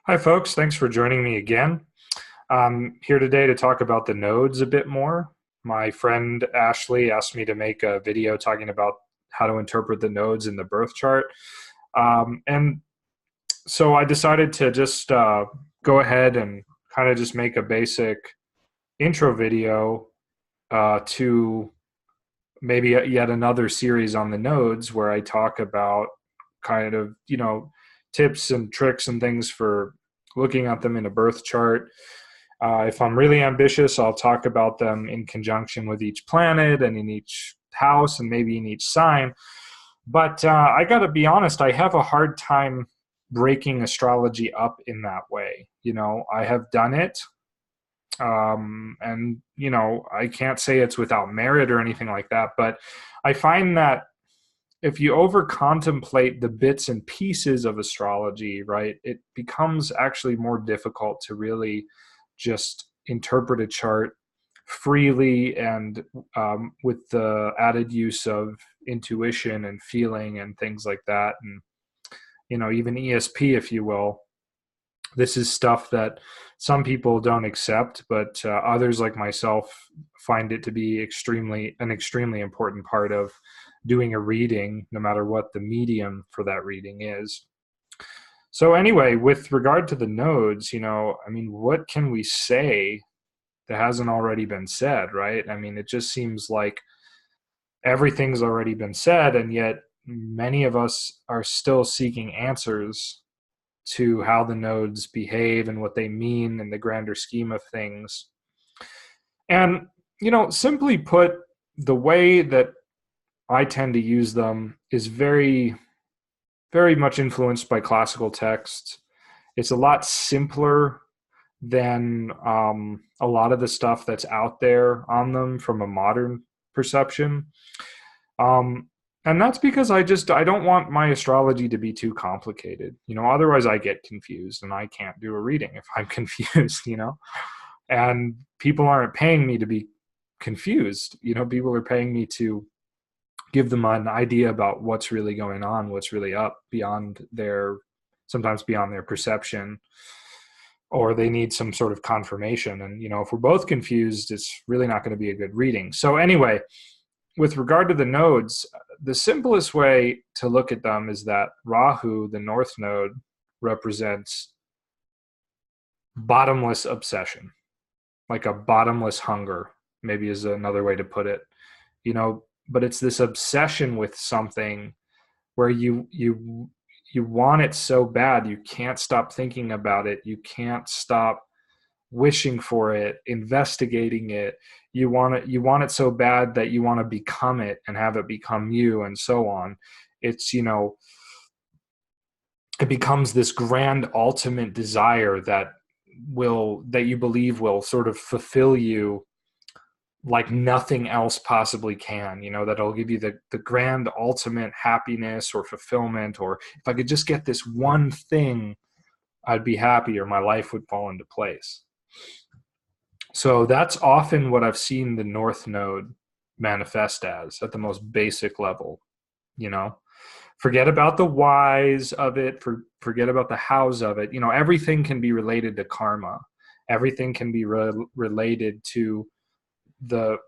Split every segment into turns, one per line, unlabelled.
Hi, folks. Thanks for joining me again. I'm here today to talk about the nodes a bit more. My friend Ashley asked me to make a video talking about how to interpret the nodes in the birth chart. And so I decided to just go ahead and kind of just make a basic intro video to maybe yet another series on the nodes where I talk about kind of, tips and tricks and things for looking at them in a birth chart. If I'm really ambitious, I'll talk about them in conjunction with each planet and in each house and maybe in each sign. But I got to be honest, I have a hard time breaking astrology up in that way. I have done it. And, I can't say it's without merit or anything like that. But I find that if you over contemplate the bits and pieces of astrology, right, it becomes actually more difficult to really just interpret a chart freely and with the added use of intuition and feeling and things like that. And, even ESP, if you will. This is stuff that some people don't accept, but others like myself find it to be an extremely important part of doing a reading, no matter what the medium for that reading is. So anyway, with regard to the nodes, what can we say that hasn't already been said, right? It just seems like everything's already been said, and yet many of us are still seeking answers to how the nodes behave and what they mean in the grander scheme of things. And, simply put, the way that I tend to use them is very, very much influenced by classical texts. It's a lot simpler than a lot of the stuff that's out there on them from a modern perception. And that's because I don't want my astrology to be too complicated. Otherwise I get confused and I can't do a reading if I'm confused. And people aren't paying me to be confused. People are paying me to give them an idea about what's really going on, what's really up sometimes beyond their perception, or they need some sort of confirmation. And, if we're both confused, it's really not going to be a good reading. So anyway, with regard to the nodes, the simplest way to look at them is that Rahu, the north node, represents bottomless obsession, like a bottomless hunger, maybe is another way to put it. But it's this obsession with something where you want it so bad you can't stop thinking about it, you can't stop wishing for it, investigating it. You want it so bad that you want to become it and have it become you, and so on. It's, it becomes this grand ultimate desire that you believe will sort of fulfill you like nothing else possibly can. That'll give you the grand ultimate happiness or fulfillment, or if I could just get this one thing, I'd be happy, or my life would fall into place. So that's often what I've seen the North Node manifest as at the most basic level. Forget about the whys of it, forget about the hows of it. Everything can be related to karma. Everything can be related to the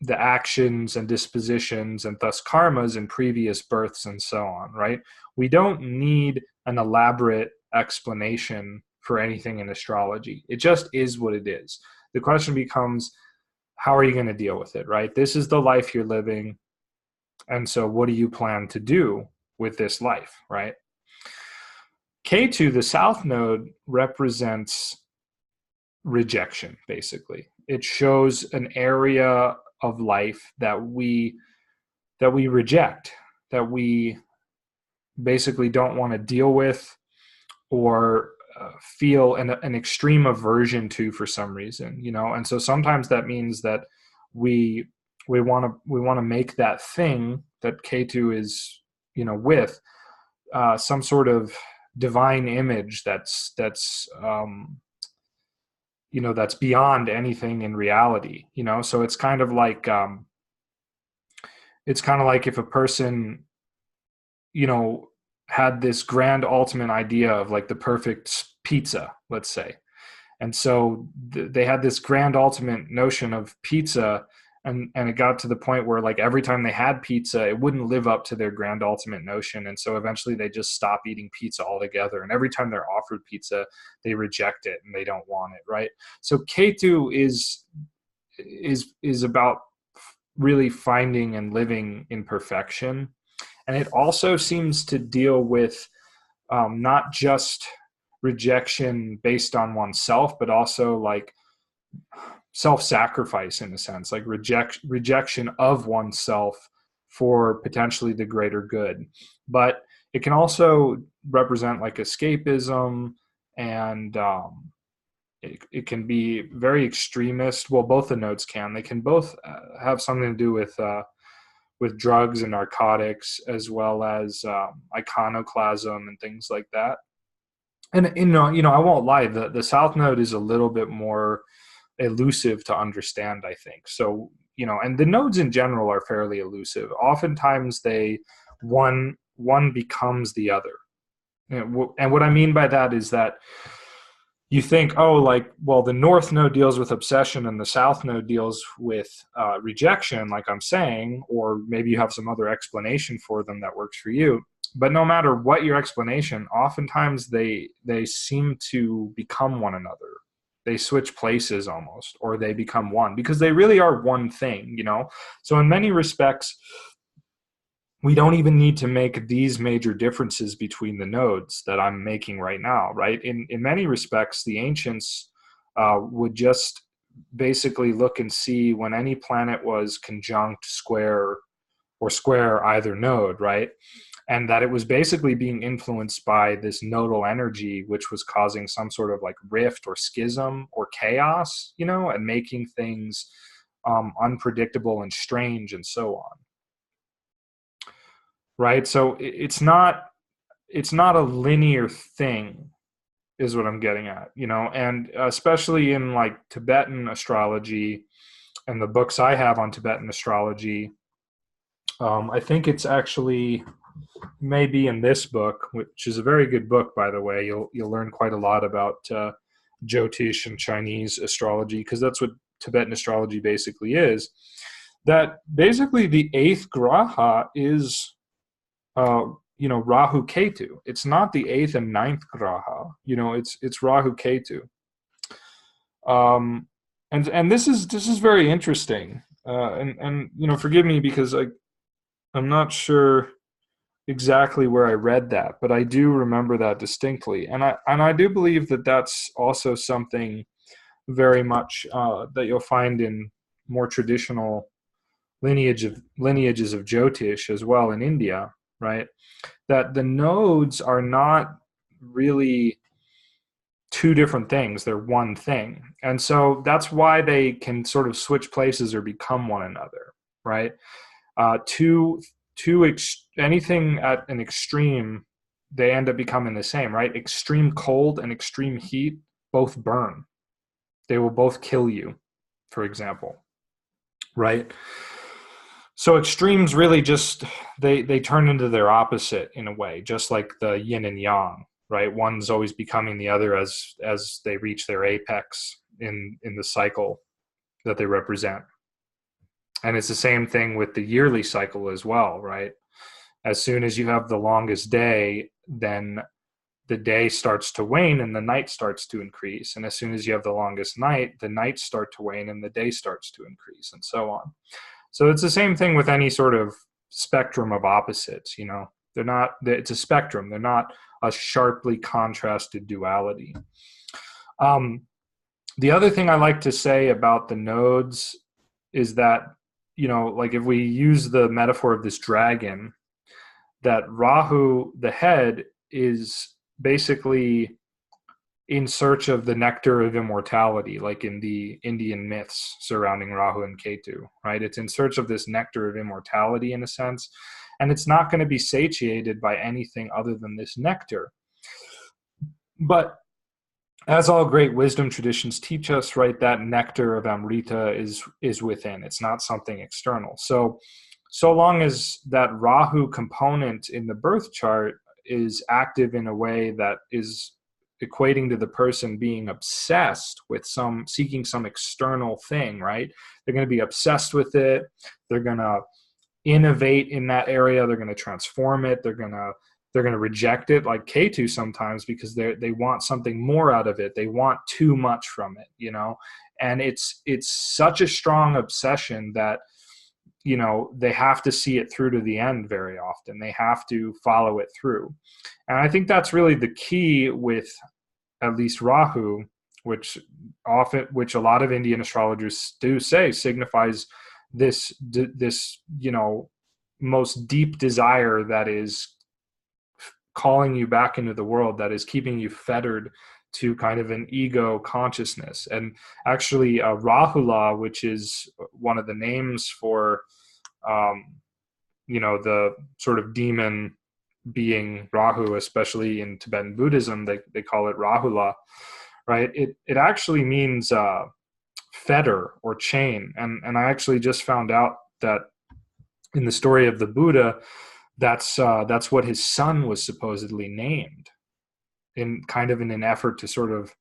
actions and dispositions and thus karmas in previous births and so on, right? We don't need an elaborate explanation for anything in astrology. It just is what it is. The question becomes, how are you going to deal with it, right? This is the life you're living. And so what do you plan to do with this life, right? Ketu, the south node, represents rejection, basically. It shows an area of life that we reject, that we basically don't want to deal with, or feel an extreme aversion to for some reason, and so sometimes that means that we want to make that thing that Ketu is, with some sort of divine image that's that's beyond anything in reality. So it's kind of like if a person had this grand ultimate idea of like the perfect pizza, let's say. And so they had this grand ultimate notion of pizza, and it got to the point where like every time they had pizza, it wouldn't live up to their grand ultimate notion. And so eventually they just stop eating pizza altogether. And every time they're offered pizza, they reject it and they don't want it, right? So Ketu is about really finding and living in perfection. And it also seems to deal with not just rejection based on oneself, but also like self-sacrifice in a sense, like rejection of oneself for potentially the greater good. But it can also represent like escapism, and it can be very extremist. Well, both the nodes can. They can both have something to do with drugs and narcotics, as well as iconoclasm and things like that. And I won't lie, the South Node is a little bit more elusive to understand, I think. So, and the nodes in general are fairly elusive. Oftentimes one becomes the other. And what I mean by that is that you think, oh, like, well, the North Node deals with obsession and the South Node deals with rejection, like I'm saying, or maybe you have some other explanation for them that works for you. But no matter what your explanation, oftentimes they seem to become one another. They switch places almost, or they become one, because they really are one thing, So in many respects, we don't even need to make these major differences between the nodes that I'm making right now, right? In many respects, the ancients would just basically look and see when any planet was conjunct, square, or square either node, right? And that it was basically being influenced by this nodal energy, which was causing some sort of like rift or schism or chaos, and making things unpredictable and strange and so on. Right? So it's not a linear thing, is what I'm getting at, and especially in like Tibetan astrology and the books I have on Tibetan astrology, I think it's actually maybe in this book, which is a very good book, by the way. You'll learn quite a lot about Jyotish and Chinese astrology, because that's what Tibetan astrology basically is. That basically the eighth graha is Rahu Ketu. It's not the eighth and ninth graha. It's Rahu Ketu. And this is very interesting. And forgive me because I'm not sure exactly where I read that, but I do remember that distinctly, and I do believe that that's also something very much that you'll find in more traditional lineages of Jyotish as well in India, right? That the nodes are not really two different things; they're one thing, and so that's why they can sort of switch places or become one another, right? Anything at an extreme, they end up becoming the same, right? Extreme cold and extreme heat both burn. They will both kill you, for example, right? So extremes really just they turn into their opposite in a way, just like the yin and yang, right? One's always becoming the other as they reach their apex in the cycle that they represent. And it's the same thing with the yearly cycle as well, right? As soon as you have the longest day, then the day starts to wane and the night starts to increase. And as soon as you have the longest night, the nights start to wane and the day starts to increase, and so on. So it's the same thing with any sort of spectrum of opposites, it's a spectrum. They're not a sharply contrasted duality. The other thing I like to say about the nodes is that, like if we use the metaphor of this dragon, that Rahu, the head, is basically in search of the nectar of immortality, like in the Indian myths surrounding Rahu and Ketu, right? It's in search of this nectar of immortality in a sense, and it's not going to be satiated by anything other than this nectar. But as all great wisdom traditions teach us, right, that nectar of Amrita is within. It's not something external. So long as that Rahu component in the birth chart is active in a way that is equating to the person being obsessed with seeking some external thing, right? They're going to be obsessed with it. They're going to innovate in that area. They're going to transform it. They're going to reject it, like Ketu sometimes, because they want something more out of it. They want too much from it, you know? And it's such a strong obsession that, you know, they have to see it through to the end very often. They have to follow it through. And I think that's really the key with at least Rahu, which a lot of Indian astrologers do say signifies this, you know, most deep desire that is calling you back into the world, that is keeping you fettered to kind of an ego consciousness. And actually Rahula, which is one of the names for you know, the sort of demon being Rahu, especially in Tibetan Buddhism, they call it Rahula, right? It actually means fetter or chain. And I actually just found out that in the story of the Buddha, that's what his son was supposedly named, in kind of in an effort to sort of,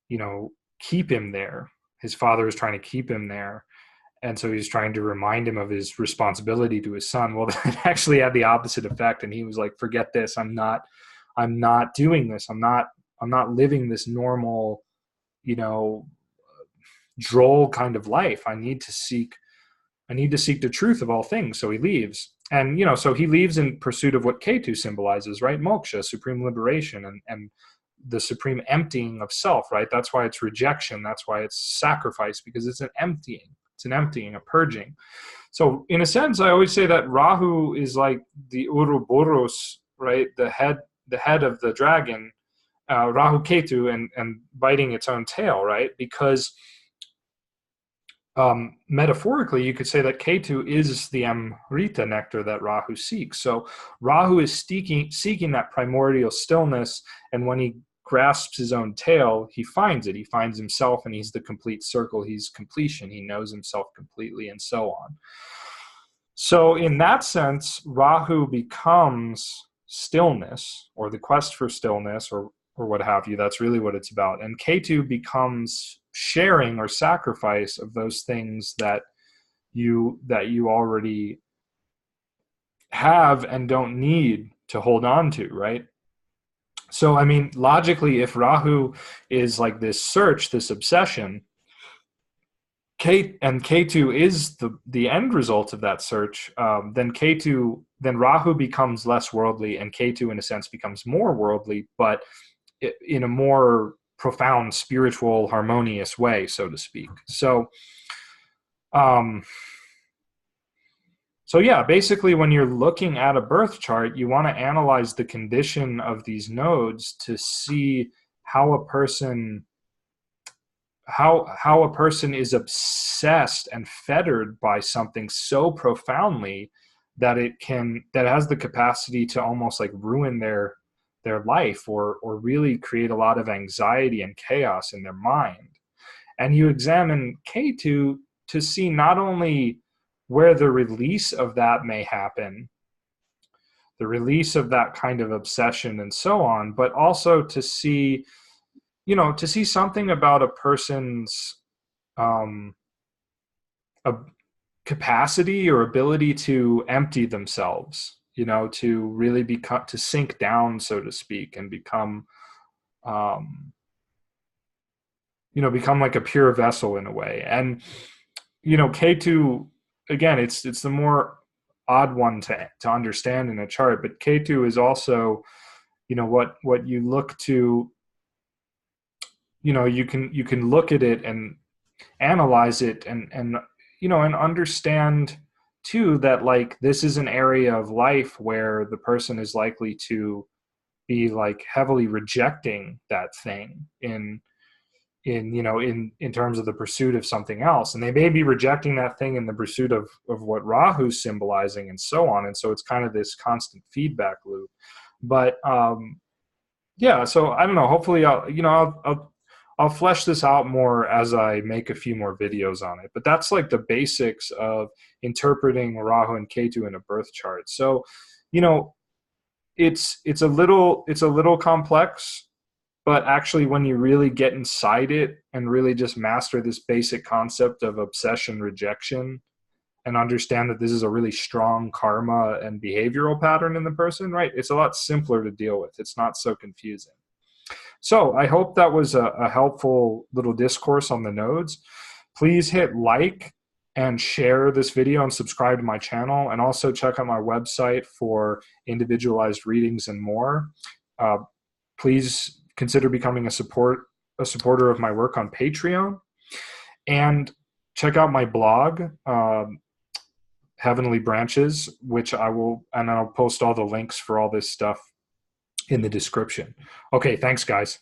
you know, keep him there. His father is trying to keep him there. And so he's trying to remind him of his responsibility to his son. Well, it actually had the opposite effect. And he was like, forget this. I'm not doing this. I'm not living this normal, you know, droll kind of life. I need to seek the truth of all things. So he leaves. And, you know, so he leaves in pursuit of what Ketu symbolizes, right? Moksha, supreme liberation, and the supreme emptying of self, right? That's why it's rejection. That's why it's sacrifice, because it's an emptying. It's an emptying, a purging. So in a sense, I always say that Rahu is like the Ouroboros, right? The head of the dragon, Rahu Ketu, and biting its own tail, right? Because metaphorically, you could say that Ketu is the Amrita nectar that Rahu seeks. So Rahu is seeking that primordial stillness, and when he grasps his own tail, he finds it. He finds himself, and he's the complete circle. He's completion. He knows himself completely, and so on. So in that sense, Rahu becomes stillness, or the quest for stillness, or what have you. That's really what it's about. And Ketu becomes sharing or sacrifice of those things that you already have and don't need to hold on to, right? So, I mean, logically, if Rahu is like this search, this obsession, Ketu is the end result of that search, then Rahu becomes less worldly, and Ketu, in a sense, becomes more worldly, but in a more profound, spiritual, harmonious way, so to speak. So, so yeah, basically, when you're looking at a birth chart, you want to analyze the condition of these nodes to see how a person is obsessed and fettered by something so profoundly that that has the capacity to almost like ruin their life, or really create a lot of anxiety and chaos in their mind. And you examine Ketu to see not only where the release of that may happen, the release of that kind of obsession and so on, but also to see, you know, to see something about a person's a capacity or ability to empty themselves, you know, to really to sink down, so to speak, and become, you know, become like a pure vessel in a way. And, you know, Ketu, again, it's the more odd one to understand in a chart, but Ketu is also, you know, what you look to, you know, you can look at it and analyze it, and you know, and understand too that like this is an area of life where the person is likely to be like heavily rejecting that thing in you know, in terms of the pursuit of something else. And they may be rejecting that thing in the pursuit of what Rahu's symbolizing, and so on. And so it's kind of this constant feedback loop. But yeah, so I don't know, hopefully I'll flesh this out more as I make a few more videos on it. But that's like the basics of interpreting Rahu and Ketu in a birth chart. So, you know, it's a little complex, But actually, when you really get inside it and really just master this basic concept of obsession rejection and understand that this is a really strong karma and behavioral pattern in the person, right? It's a lot simpler to deal with. It's not so confusing. So I hope that was a helpful little discourse on the nodes. Please hit like and share this video and subscribe to my channel, and also check out my website for individualized readings and more. Please consider becoming a supporter of my work on Patreon, and check out my blog, Heavenly Branches, which I'll post all the links for all this stuff in the description. Okay, thanks guys.